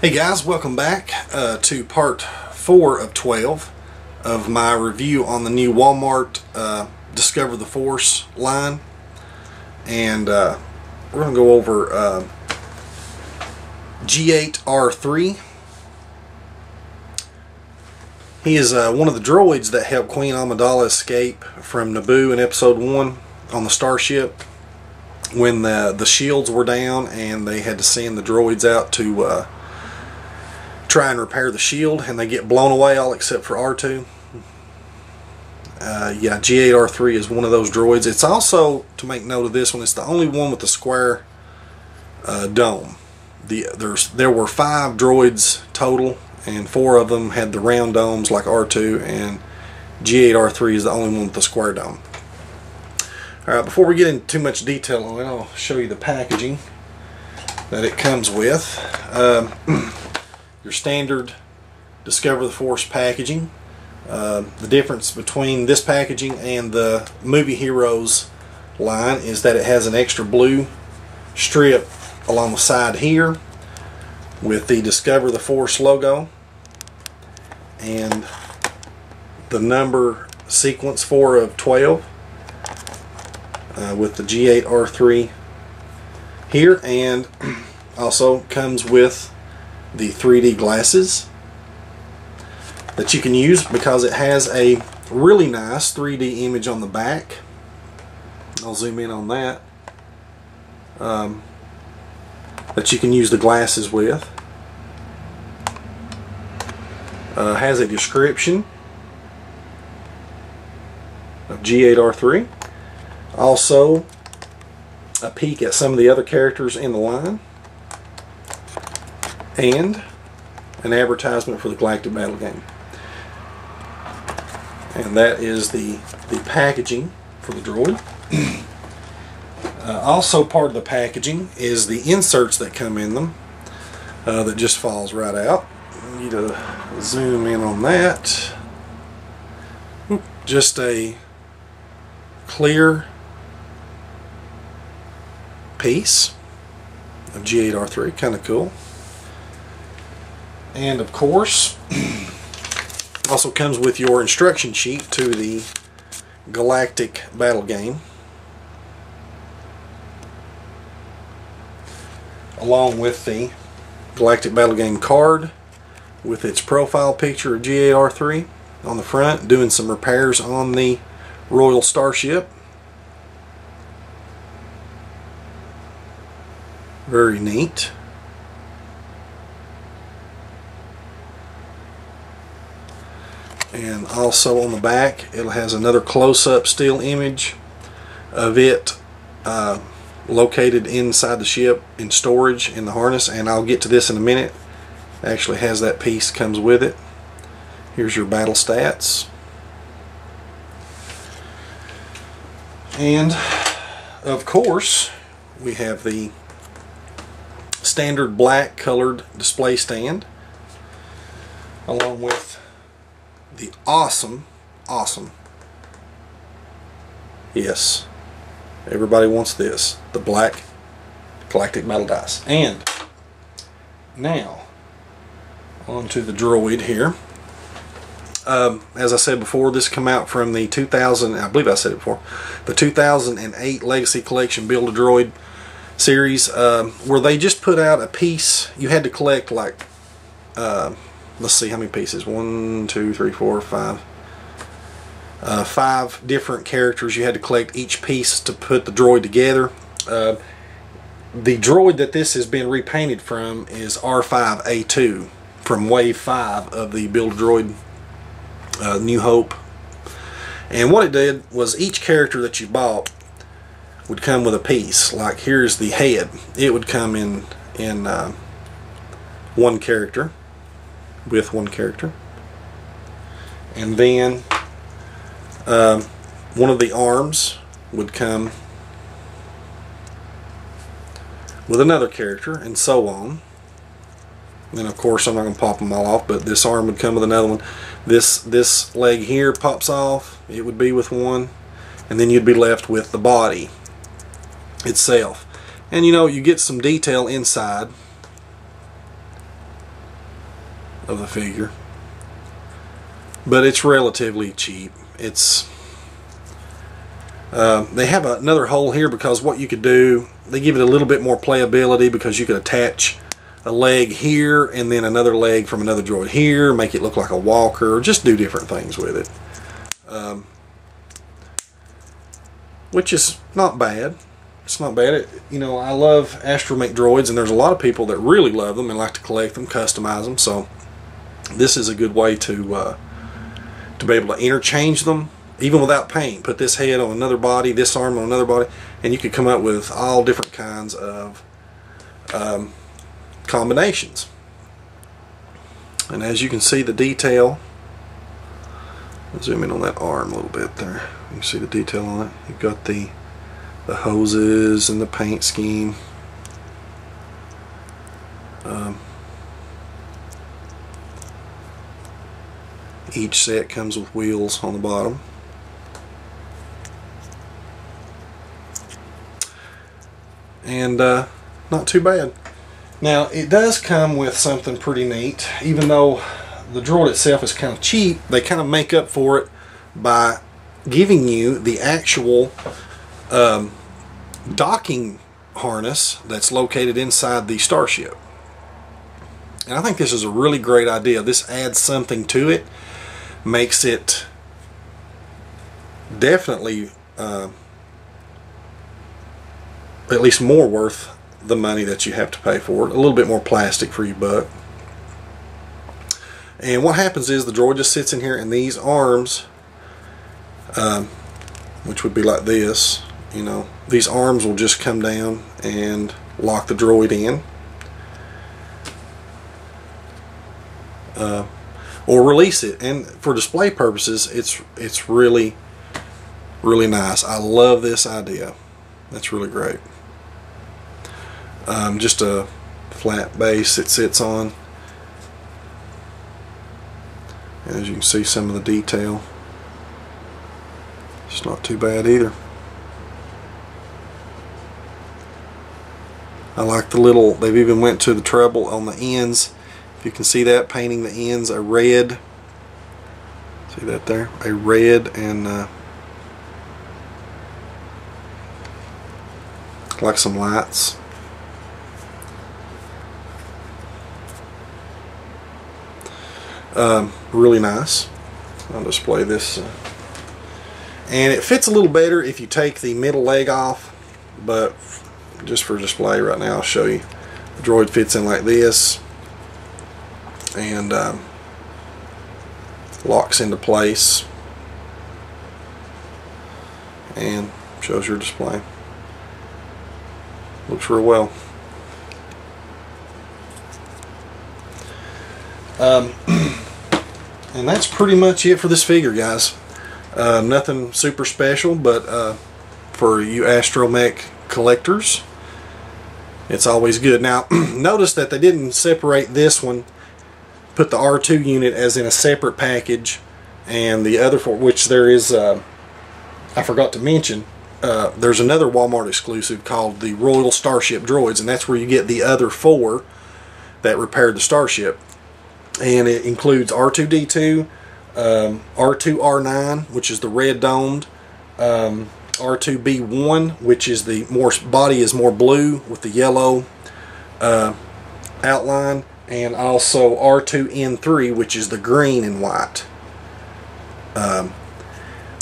Hey guys, welcome back to part 4 of 12 of my review on the new Walmart Discover the Force line. And we're going to go over G8R3. He is one of the droids that helped Queen Amidala escape from Naboo in episode 1 on the starship when the shields were down and they had to send the droids out to try and repair the shield, and they get blown away all except for R2. Yeah, G8R3 is one of those droids. It's also, to make note of this one, it's the only one with the square dome. There were 5 droids total, and 4 of them had the round domes like R2, and G8R3 is the only one with the square dome. Alright, before we get into too much detail on it, I'll show you the packaging that it comes with. Your standard Discover the Force packaging. The difference between this packaging and the Movie Heroes line is that it has an extra blue strip along the side here with the Discover the Force logo and the number sequence 4 of 12 with the G8R3 here, and also comes with the 3D glasses that you can use because it has a really nice 3D image on the back. I'll zoom in on that. That you can use the glasses with. Has a description of G8R3. Also a peek at some of the other characters in the line. And an advertisement for the Galactic Battle Game. And that is the packaging for the droid. Also part of the packaging is the inserts that come in them that just falls right out. I need to zoom in on that. Just a clear piece of G8R3, kind of cool. And of course, also comes with your instruction sheet to the Galactic Battle Game, along with the Galactic Battle Game card with its profile picture of G8R3 on the front, doing some repairs on the Royal Starship. Very neat. And also on the back it has another close-up still image of it located inside the ship in storage in the harness, and I'll get to this in a minute. It actually has that piece, comes with it. Here's your battle stats. And of course we have the standard black colored display stand, along with the awesome, yes, everybody wants this, the black Galactic Battle Dice. And now onto the droid here. As I said before, this come out from the 2000, I believe I said it before, the 2008 Legacy Collection Build-A-Droid series, where they just put out a piece. You had to collect like let's see how many pieces. 1, 2, 3, 4, 5. 5 different characters. You had to collect each piece to put the droid together. The droid that this has been repainted from is R5A2 from Wave 5 of the Build-A-Droid New Hope. And what it did was each character that you bought would come with a piece. Like here's the head. It would come in one character. With one character, and then one of the arms would come with another character, and so on. And of course I'm not going to pop them all off, but this arm would come with another one. This leg here pops off, it would be with one, and then you'd be left with the body itself. And you know, you get some detail inside of the figure, but it's relatively cheap. It's they have another hole here because what you could do, they give it a little bit more playability because you could attach a leg here and then another leg from another droid here, make it look like a walker, or just do different things with it, which is not bad. It's not bad. You know, I love astromech droids, and there's a lot of people that really love them and like to collect them, customize them. So this is a good way to be able to interchange them, even without paint. Put this head on another body, this arm on another body, and you could come up with all different kinds of combinations. And as you can see, the detail. I'll zoom in on that arm a little bit there. You can see the detail on it. You've got the hoses and the paint scheme. Each set comes with wheels on the bottom. And not too bad. Now it does come with something pretty neat. Even though the droid itself is kind of cheap, they kind of make up for it by giving you the actual docking harness that's located inside the starship. And I think this is a really great idea. This adds something to it, makes it definitely at least more worth the money that you have to pay for it. A little bit more plastic for your buck. And what happens is the droid just sits in here, and these arms, which would be like this, you know, these arms will just come down and lock the droid in, or release it. And for display purposes, it's really nice. I love this idea. That's really great. Just a flat base it sits on. And as you can see, some of the detail, it's not too bad either. I like the little, they've even went to the trouble on the ends. If you can see that, painting the ends a red. See that there? A red, and like some lights. Really nice. I'll display this. And it fits a little better if you take the middle leg off, but just for display right now, I'll show you. The droid fits in like this, and locks into place, and shows your display. Looks real well. And that's pretty much it for this figure, guys. Nothing super special, but for you astromech collectors, it's always good. Now, notice that they didn't separate this one, put the R2 unit as in a separate package, and the other for which there is, I forgot to mention, there's another Walmart exclusive called the Royal Starship Droids, and that's where you get the other 4 that repaired the Starship. And it includes R2-D2, R2-R9, which is the red domed, R2-B1, which is the body is more blue with the yellow outline, and also R2-N3, which is the green and white.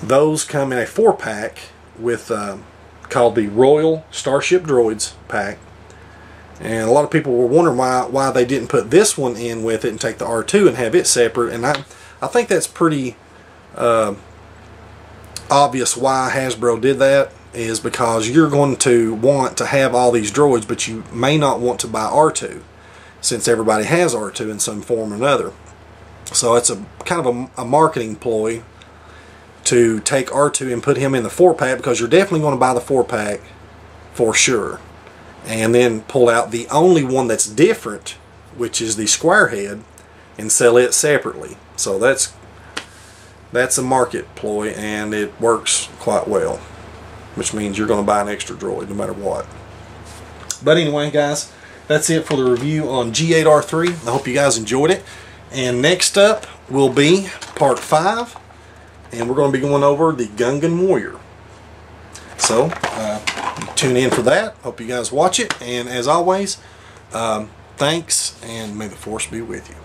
Those come in a 4-pack with called the Royal Starship Droids pack. And a lot of people were wondering why they didn't put this one in with it and take the R2 and have it separate. And I think that's pretty obvious why Hasbro did that, is because you're going to want to have all these droids, but you may not want to buy R2, since everybody has R2 in some form or another. So it's a kind of a marketing ploy to take R2 and put him in the 4-pack, because you're definitely going to buy the 4-pack for sure. And then pull out the only one that's different, which is the square head, and sell it separately. So that's a market ploy, and it works quite well, which means you're going to buy an extra droid no matter what. But anyway, guys, that's it for the review on G8R3. I hope you guys enjoyed it, And next up will be part 5, and we're going to be going over the Gungan Warrior. So tune in for that. Hope you guys watch it, and as always, thanks, and may the force be with you.